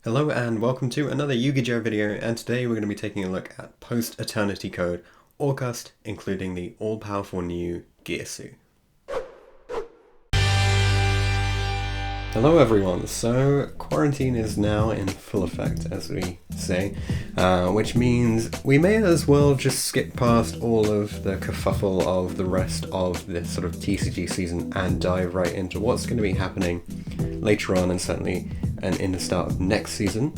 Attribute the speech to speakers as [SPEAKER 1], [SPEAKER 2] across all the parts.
[SPEAKER 1] Hello and welcome to another YuGiOh video, and today we're going to be taking a look at post-eternity code Orcust, including the all-powerful new Girsu. Hello everyone, so quarantine is now in full effect, as we say, which means we may as well just skip past all of the kerfuffle of the rest of this sort of TCG season and dive right into what's going to be happening later on, and certainly in the start of next season,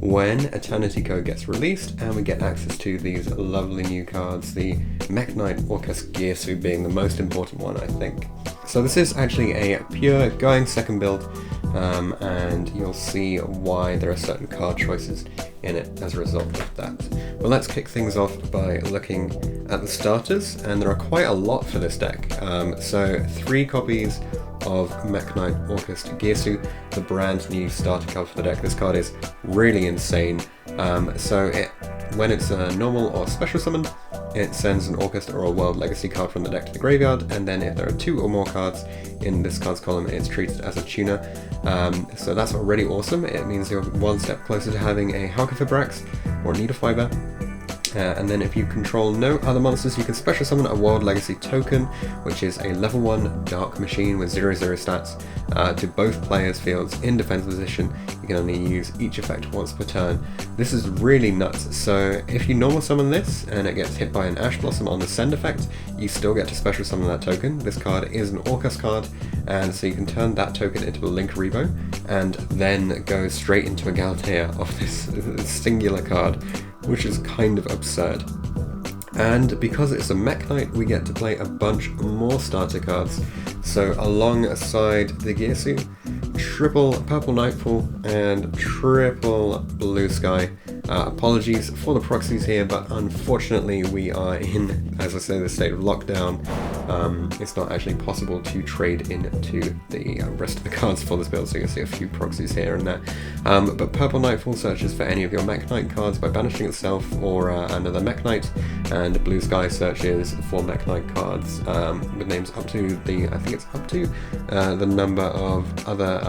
[SPEAKER 1] when Eternity Code gets released and we get access to these lovely new cards, the Mekk-Knight Orcust Girsu being the most important one, I think. So this is actually a pure going second build, and you'll see why there are certain card choices in it as a result of that. Well, let's kick things off by looking at the starters, and there are quite a lot for this deck. So 3 copies of Mekk-Knight Orcust Girsu, the brand new starter card for the deck. This card is really insane. When it's a normal or special summon, it sends an Orcust or a World Legacy card from the deck to the graveyard, and then if there are 2 or more cards in this card's column, it's treated as a tuner. So that's already awesome. It means you're one step closer to having a Halqifibrax or Nidofiber. And then if you control no other monsters, you can special summon a World Legacy token, which is a level 1 Dark Machine with 0/0 stats to both players' fields in defense position. You can only use each effect once per turn. This is really nuts. So if you normal summon this and it gets hit by an Ash Blossom on the send effect, you still get to special summon that token. This card is an Orcust card, and so you can turn that token into a Link Rebo and then go straight into a Galatea of this singular card, which is kind of absurd. And because it's a Mekk-Knight, we get to play a bunch more starter cards. So alongside the Girsu, triple Purple Nightfall and triple Blue Sky. Apologies for the proxies here, but unfortunately we are in, as I say, the state of lockdown. It's not actually possible to trade into the rest of the cards for this build, so you can see a few proxies here and there. But Purple Nightfall searches for any of your Mekk-Knight cards by banishing itself or another Mekk-Knight, and Blue Sky searches for Mekk-Knight cards with names up to the number of other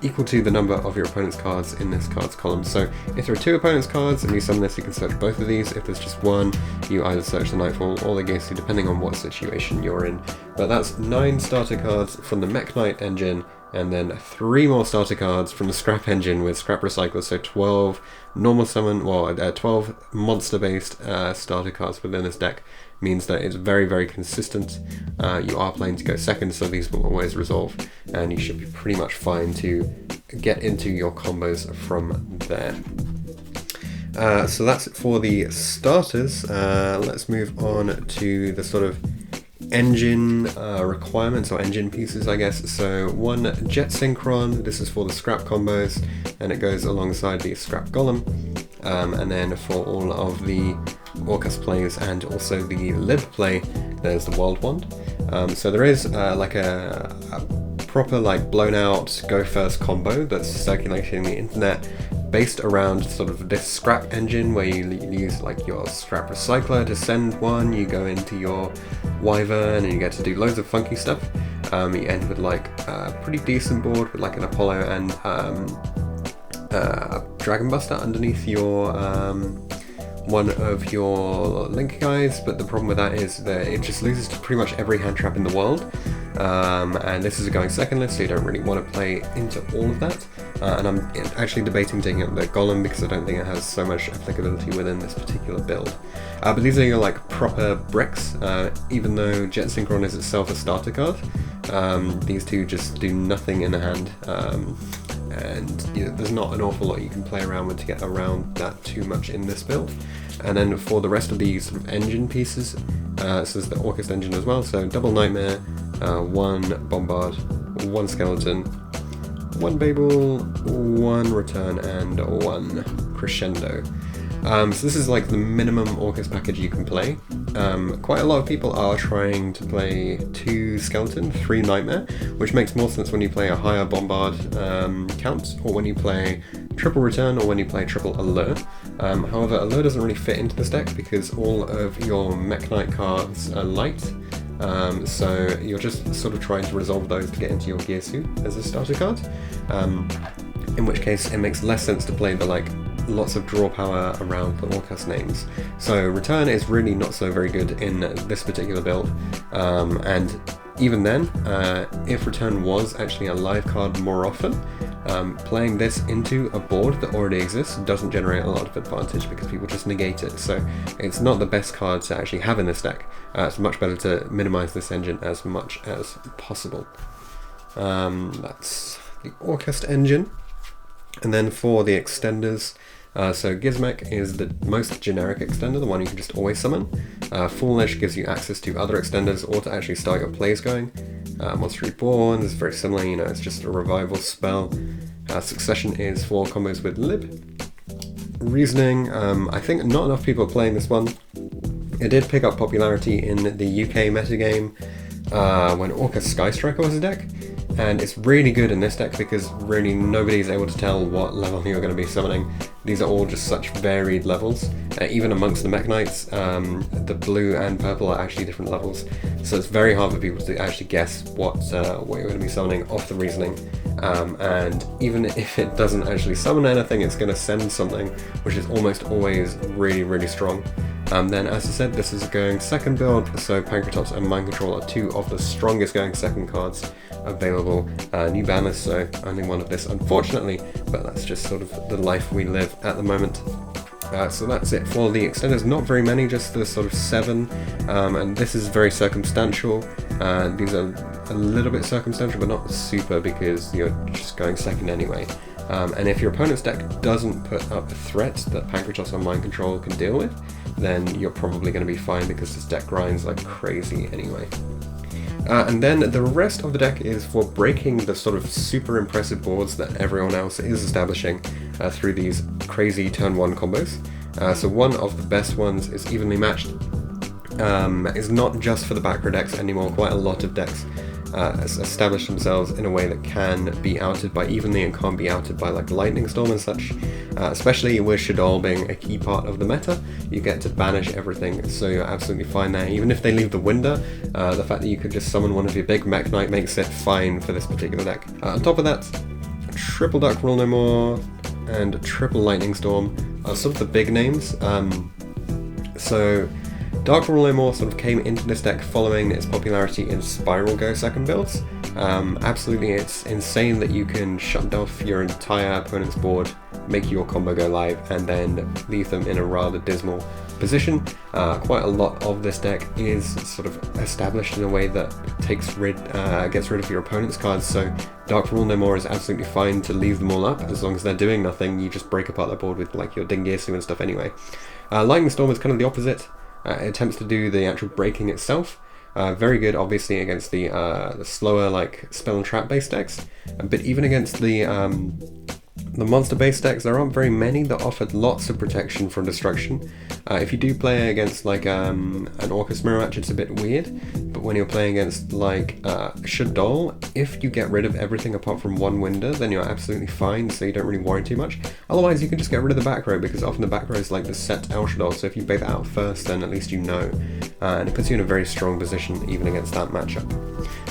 [SPEAKER 1] equal to the number of your opponent's cards in this card's column. So if there are 2 opponent's cards and you summon this, you can search both of these. If there's just 1, you either search the Nightfall or the Girsu, depending on what situation you're in. But that's 9 starter cards from the Mekk-Knight engine, and then 3 more starter cards from the Scrap engine with Scrap Recycler, so 12 normal summon, 12 monster-based starter cards within this deck. Means that it's very, very consistent. You are playing to go second, so these will always resolve, and you should be pretty much fine to get into your combos from there. So that's it for the starters. Let's move on to the sort of engine requirements, or engine pieces, I guess. So 1 Jet Synchron, this is for the Scrap combos, and it goes alongside the Scrap Golem. And then for all of the Orcust plays and also the Lib play, there's the World Wand. So there is like a proper blown out go first combo that's circulating the internet, based around sort of this Scrap engine, where you use your Scrap Recycler to send 1, you go into your Wyvern and you get to do loads of funky stuff. You end with a pretty decent board with an Apollo and a Dragon Buster underneath your one of your Link guys, but the problem with that is that it just loses to pretty much every hand trap in the world, and this is a going second list, so you don't really want to play into all of that. And I'm actually debating taking up the Golem because I don't think it has so much applicability within this particular build. But these are your proper bricks, even though Jet Synchron is itself a starter card. These 2 just do nothing in the hand. And there's not an awful lot you can play around with to get around that too much in this build. And then for the rest of these sort of engine pieces, so there's the Orcust engine as well, so double Nightmare, 1 Bombard, 1 Skeleton, 1 Babel, 1 Return, and 1 Crescendo. So this is the minimum Orcust package you can play. Quite a lot of people are trying to play 2 Skeleton, 3 Nightmare, which makes more sense when you play a higher Bombard count, or when you play triple Return, or when you play triple Allure. However, Allure doesn't really fit into this deck because all of your Mekk-Knight cards are light. So you're just sort of trying to resolve those to get into your Girsu as a starter card. in which case it makes less sense to play the like lots of draw power around the Orcust names. So return is really not so very good in this particular build, and even then, if return was actually a live card more often, playing this into a board that already exists doesn't generate a lot of advantage because people just negate it. So it's not the best card to actually have in this deck. It's much better to minimize this engine as much as possible. That's the Orcust engine. And then for the extenders, so Gizmek is the most generic extender, the one you can just always summon. Full Lich gives you access to other extenders or to actually start your plays going. Monster Reborn is very similar, you know, it's just a revival spell. Succession is for combos with Lib. Reasoning, I think not enough people are playing this one. It did pick up popularity in the UK metagame when Orcust Sky Striker was a deck. And it's really good in this deck because really nobody's able to tell what level you're going to be summoning. These are all just such varied levels. Even amongst the Mekk-Knights, the blue and purple are actually different levels. So it's very hard for people to actually guess what you're going to be summoning off the reasoning. And even if it doesn't actually summon anything, it's going to send something, which is almost always really, really strong. Then, as I said, this is going second build, so Pancratops and Mind Control are two of the strongest going second cards available. New ban list, so only one of this, unfortunately, but that's just sort of the life we live at the moment. So that's it for the extenders. Not very many, just the sort of 7, and this is very circumstantial. These are a little bit circumstantial, but not super because you're just going second anyway. And if your opponent's deck doesn't put up a threat that Pancratops or Mind Control can deal with, then you're probably going to be fine because this deck grinds like crazy anyway. And then the rest of the deck is for breaking the sort of super impressive boards that everyone else is establishing through these crazy turn 1 combos. So one of the best ones is Evenly Matched. Is not just for the back row decks anymore. Quite a lot of decks establish themselves in a way that can be outed by Evenly and can't be outed by like Lightning Storm and such. Especially with Shaddoll being a key part of the meta, you get to banish everything, so you're absolutely fine there. Even if they leave the window, the fact that you could just summon one of your big Mekk-Knight makes it fine for this particular deck. On top of that, triple Dark Rule No More and triple Lightning Storm are sort of the big names. So Dark Rule No More sort of came into this deck following its popularity in Spiral Go second builds. Absolutely, it's insane that you can shut off your entire opponent's board, make your combo go live, and then leave them in a rather dismal position. Quite a lot of this deck is sort of established in a way that gets rid of your opponent's cards, so Dark Rule No More is absolutely fine to leave them all up. As long as they're doing nothing, you just break apart their board with like your Girsu and stuff anyway. Lightning Storm is kind of the opposite. It attempts to do the actual breaking itself. Very good, obviously, against the slower, like spell and trap based decks. But even against the monster based decks, there aren't very many that offered lots of protection from destruction. If you do play against like an Orcust mirror match, it's a bit weird. But when you're playing against like Shaddoll, if you get rid of everything apart from one window, then you're absolutely fine, so you don't really worry too much. Otherwise, you can just get rid of the back row, because often the back row is like the set El Shaddoll, so if you bait that out first, then at least you know. And it puts you in a very strong position even against that matchup.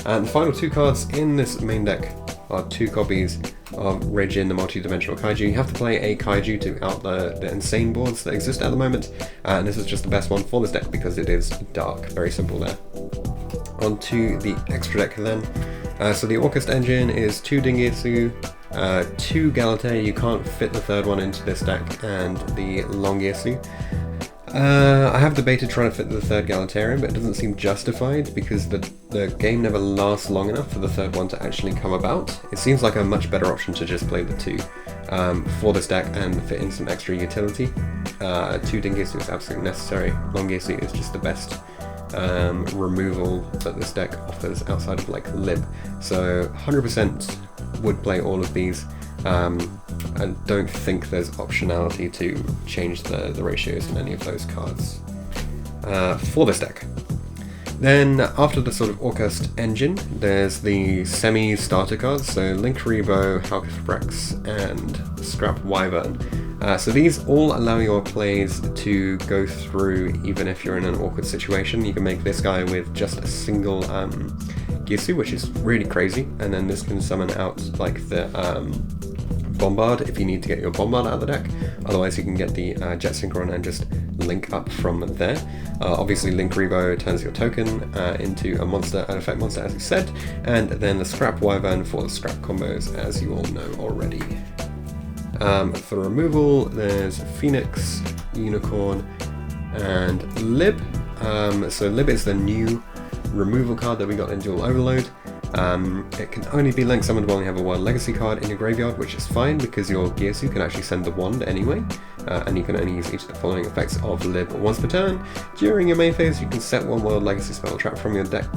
[SPEAKER 1] And the final 2 cards in this main deck are 2 copies of Reijin, the multi-dimensional kaiju. You have to play a kaiju to out the insane boards that exist at the moment, and this is just the best one for this deck because it is dark. Very simple there. On to the extra deck then. So the Orcust engine is 2 Dingirsu, 2 Galatea. You can't fit the third one into this deck, and the Longirsu. I have debated trying to fit the third Galatea, but it doesn't seem justified because the game never lasts long enough for the third one to actually come about. It seems like a much better option to just play the 2 for this deck and fit in some extra utility. 2 Dingirsu is absolutely necessary. Longirsu is just the best removal that this deck offers outside of like Lib. So 100% would play all of these. I don't think there's optionality to change the ratios in any of those cards for this deck. Then after the sort of Orcust engine, there's the semi-starter cards, so Link Rebo, Halkrex, and Scrap Wyvern. So these all allow your plays to go through even if you're in an awkward situation. You can make this guy with just a single Girsu, which is really crazy, and then this can summon out like the Bombard if you need to get your Bombard out of the deck. Otherwise you can get the Jet Synchron and just link up from there. Obviously Link Rebo turns your token into a monster, an effect monster as you said, and then the Scrap Wyvern for the scrap combos as you all know already. For removal there's Phoenix, Unicorn, and Lib. So Lib is the new removal card that we got in Dual Overload. It can only be link summoned while you have a World Legacy card in your graveyard, which is fine because your Girsu can actually send the wand anyway, and you can only use each of the following effects of Lib once per turn. During your main phase you can set one World Legacy spell trap from your deck,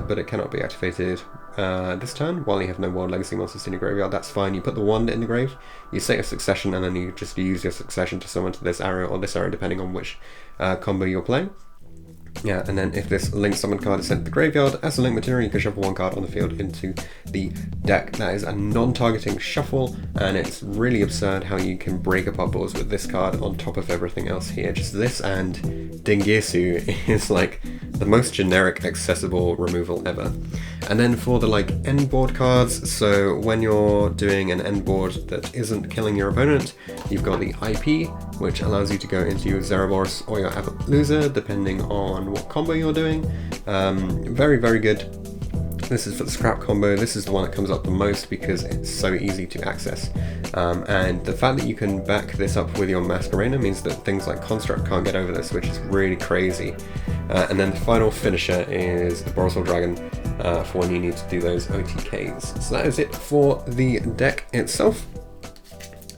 [SPEAKER 1] but it cannot be activated this turn while you have no World Legacy monsters in your graveyard. That's fine. You put the wand in the grave, you set your succession, and then you just use your succession to summon to this arrow or this arrow depending on which combo you're playing. Yeah, and then if this link summon card is sent to the graveyard as a link material, you can shuffle one card on the field into the deck. That is a non-targeting shuffle, and it's really absurd how you can break apart boards with this card on top of everything else here. Just this and Girsu is like the most generic accessible removal ever. And then for the like end board cards, so when you're doing an end board that isn't killing your opponent, you've got the IP, which allows you to go into your Zeraboros or your Appaloosa depending on what combo you're doing. Very, very good. This is for the scrap combo. This is the one that comes up the most because it's so easy to access. And the fact that you can back this up with your Masquerena means that things like Construct can't get over this, which is really crazy. And then the final finisher is the Boros Dragon for when you need to do those OTKs. So that is it for the deck itself.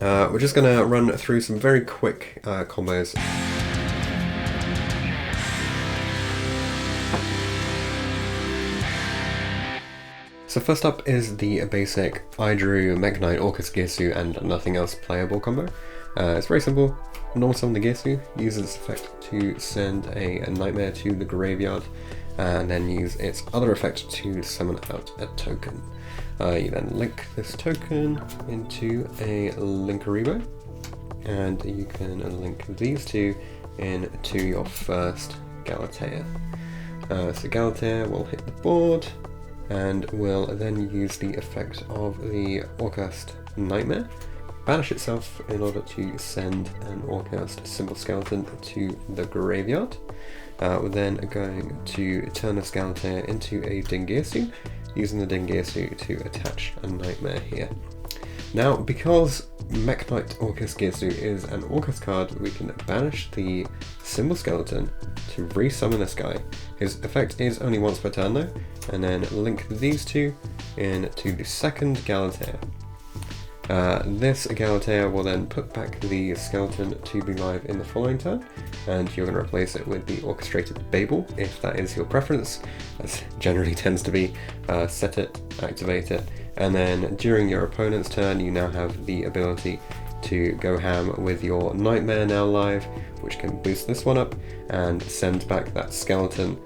[SPEAKER 1] We're just going to run through some very quick combos. So first up is the basic I drew Mekk-Knight, Orcust, Girsu, and nothing else playable combo. It's very simple. Normal summon the Girsu, use its effect to send a nightmare to the graveyard, and then use its other effect to summon out a token. You then link this token into a Linkaribo, and you can link these two into your first Galatea. So Galatea will hit the board, and will then use the effect of the Orcust Nightmare, banish itself in order to send an Orcust Symbol Skeleton to the graveyard. We're then going to turn this Galatea into a Girsu, using the Girsu to attach a Nightmare here. Now, because Mekk-Knight Orcust Girsu is an Orcust card, we can banish the Symbol Skeleton to resummon this guy. His effect is only once per turn though, and then link these two into the second Galatea. This Galatea will then put back the skeleton to be live in the following turn, and you're going to replace it with the Orchestrated Babel if that is your preference, as generally tends to be. Set it, activate it, and then during your opponent's turn you now have the ability to go ham with your Nightmare now live, which can boost this one up and send back that skeleton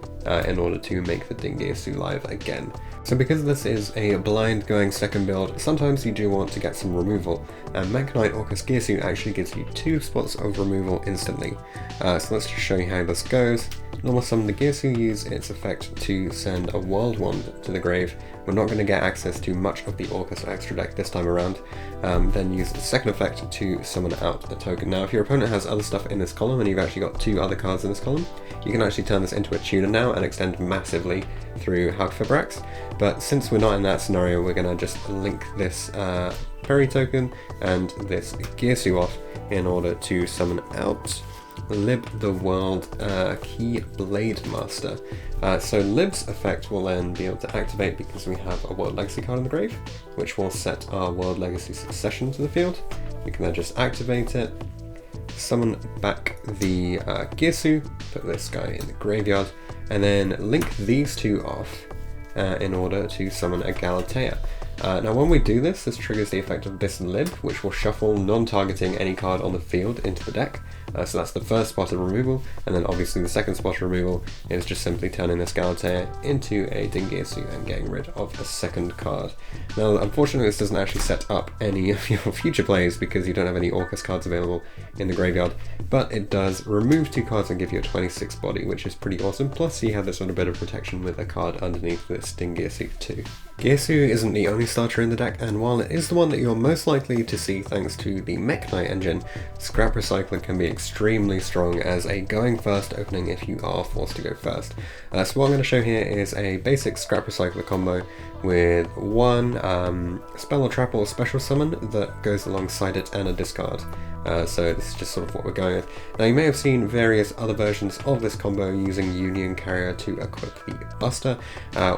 [SPEAKER 1] in order to make the Girsu live again. So because this is a blind going second build, sometimes you do want to get some removal, and Mekk-Knight Orcust Girsu actually gives you 2 spots of removal instantly. So let's just show you how this goes. Normal summon the Girsu, use its effect to send a World Wand to the grave. We're not going to get access to much of the Orcust extra deck this time around. Then use the second effect to summon out a token. Now if your opponent has other stuff in this column and you've actually got 2 other cards in this column, you can actually turn this into a tuner now and extend massively through Hugfibrax. But since we're not in that scenario, we're going to just link this Perry token and this Girsu off in order to summon out Lib the World Key Blade Master. So Lib's effect will then be able to activate because we have a World Legacy card in the grave, which will set our World Legacy Succession to the field. We can then just activate it, summon back the Girsu, put this guy in the graveyard, and then link these 2 off in order to summon a Galatea. Now when we do this, this triggers the effect of this Lib, which will shuffle non-targeting any card on the field into the deck. So that's the first spot of removal, and then obviously the second spot of removal is just simply turning this Galatea into a Girsu and getting rid of a second card. Now unfortunately this doesn't actually set up any of your future plays because you don't have any Orcust cards available in the graveyard, but it does remove 2 cards and give you a 26 body, which is pretty awesome, plus you have this little bit of protection with a card underneath this Girsu too. Girsu isn't the only starter in the deck, and while it is the one that you're most likely to see thanks to the Mekk-Knight engine, Scrap Recycler can be extremely strong as a going first opening if you are forced to go first. So what I'm going to show here is a basic Scrap Recycler combo with one spell or trap or special summon that goes alongside it and a discard. So this is just sort of what we're going with. Now you may have seen various other versions of this combo using Union Carrier to equip the Buster,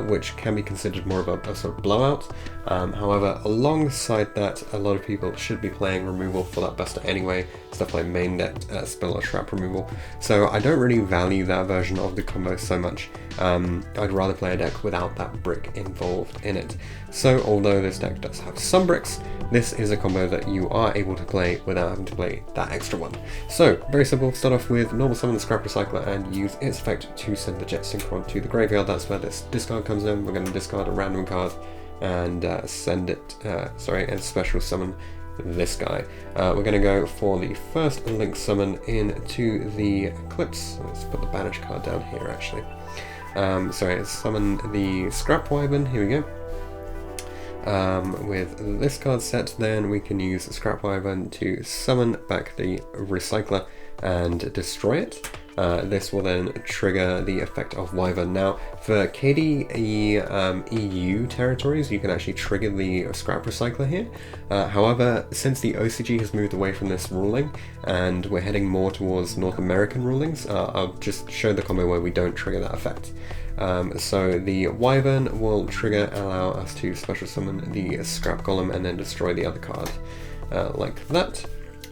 [SPEAKER 1] which can be considered more of a sort of blowout. However, alongside that, a lot of people should be playing removal for that Buster anyway, stuff like main deck spell or trap removal. So I don't really value that version of the combo so much. I'd rather play a deck without that brick involved in it. So although this deck does have some bricks, this is a combo that you are able to play without having to play that extra one. So very simple, start off with normal summon the Scrap Recycler and use its effect to send the Jet Synchron to the graveyard. That's where this discard comes in. We're going to discard a random card and send it, and special summon this guy. We're going to go for the first link summon into the Eclipse. Let's put the Banish card down here actually. Summon the Scrap Wyvern, here we go. With this card set, then we can use Scrap Wyvern to summon back the Recycler and destroy it. This will then trigger the effect of Wyvern. Now, for KDE EU territories, you can actually trigger the Scrap Recycler here. However, since the OCG has moved away from this ruling, and we're heading more towards North American rulings, I'll just show the combo where we don't trigger that effect. So the Wyvern will trigger, allow us to special summon the Scrap Golem and then destroy the other card, like that.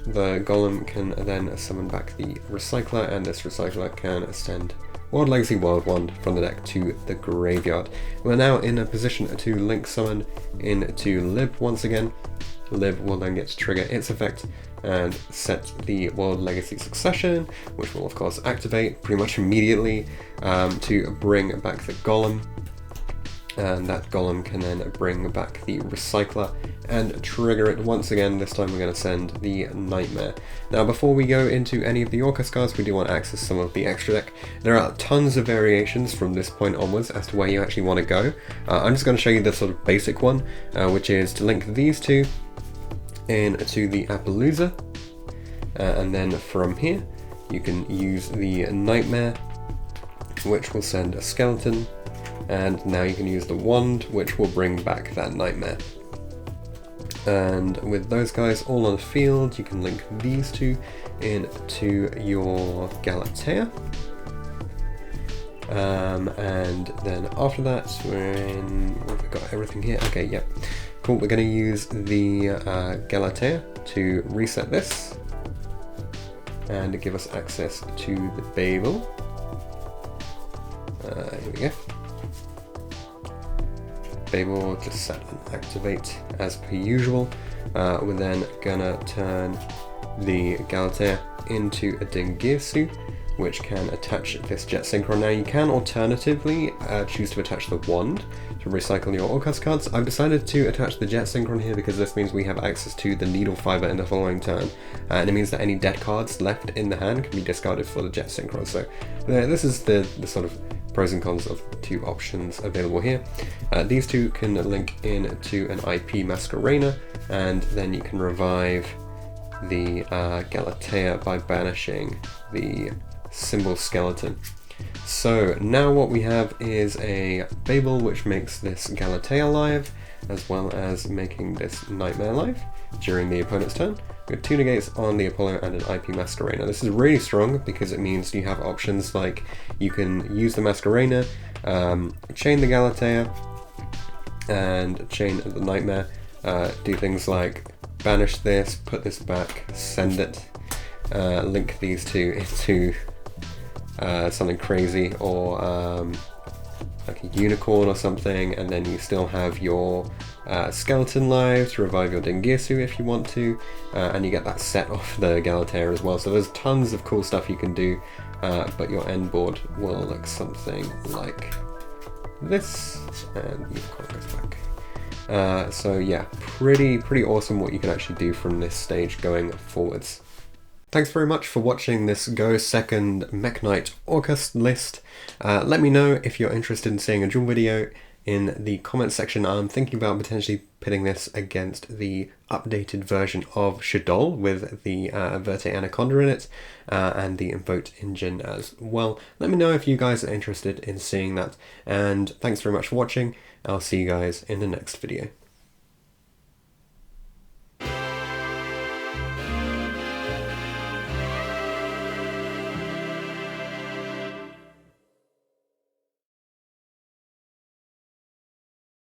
[SPEAKER 1] The Golem can then summon back the Recycler, and this Recycler can send World Legacy Wild Wand from the deck to the graveyard. We're now in a position to link summon into Lib once again. Lib will then get to trigger its effect and set the World Legacy Succession, which will of course activate pretty much immediately to bring back the Golem. And that Golem can then bring back the Recycler and trigger it once again. This time we're going to send the Nightmare. Now before we go into any of the Orcust cards, we do want to access some of the extra deck. There are tons of variations from this point onwards as to where you actually want to go. I'm just going to show you the sort of basic one, which is to link these two into the Appaloosa, and then from here you can use the Nightmare, which will send a Skeleton. And now you can use the Wand, which will bring back that Nightmare. And with those guys all on the field, you can link these two into your Galatea. And then after that, we've got everything here. Okay, yep. Cool, we're going to use the Galatea to reset this and give us access to the Babel. Here we go. Babel, just set and activate as per usual. We're then gonna turn the Galatea into a Girsu, which can attach this Jet Synchron. Now you can alternatively choose to attach the Wand to recycle your Orcust cards. I've decided to attach the Jet Synchron here because this means we have access to the Needle Fiber in the following turn, and it means that any dead cards left in the hand can be discarded for the Jet Synchron. So this is the sort of pros and cons of the two options available here. These two can link into an IP Masquerena, and then you can revive the Galatea by banishing the Symbol Skeleton. So now what we have is a Babel, which makes this Galatea live, as well as making this Nightmare live during the opponent's turn. We have 2 negates on the Apollo and an IP Masquerena. This is really strong because it means you have options like you can use the Masquerena, chain the Galatea, and chain the Nightmare. Do things like banish this, put this back, send it, link these two into something crazy, or like a unicorn or something, and then you still have your Skeleton live to revive your Girsu if you want to, and you get that set off the Galatea as well. So there's tons of cool stuff you can do, but your end board will look something like this, and the unicorn goes back. So yeah, pretty awesome what you can actually do from this stage going forwards. Thanks very much for watching this Go Second Mekk-Knight Orcust list. Let me know if you're interested in seeing a duel video, in the comments section. I'm thinking about potentially pitting this against the updated version of Shadol with the Verte Anaconda in it and the Invoked engine as well. Let me know if you guys are interested in seeing that, and thanks very much for watching. I'll see you guys in the next video.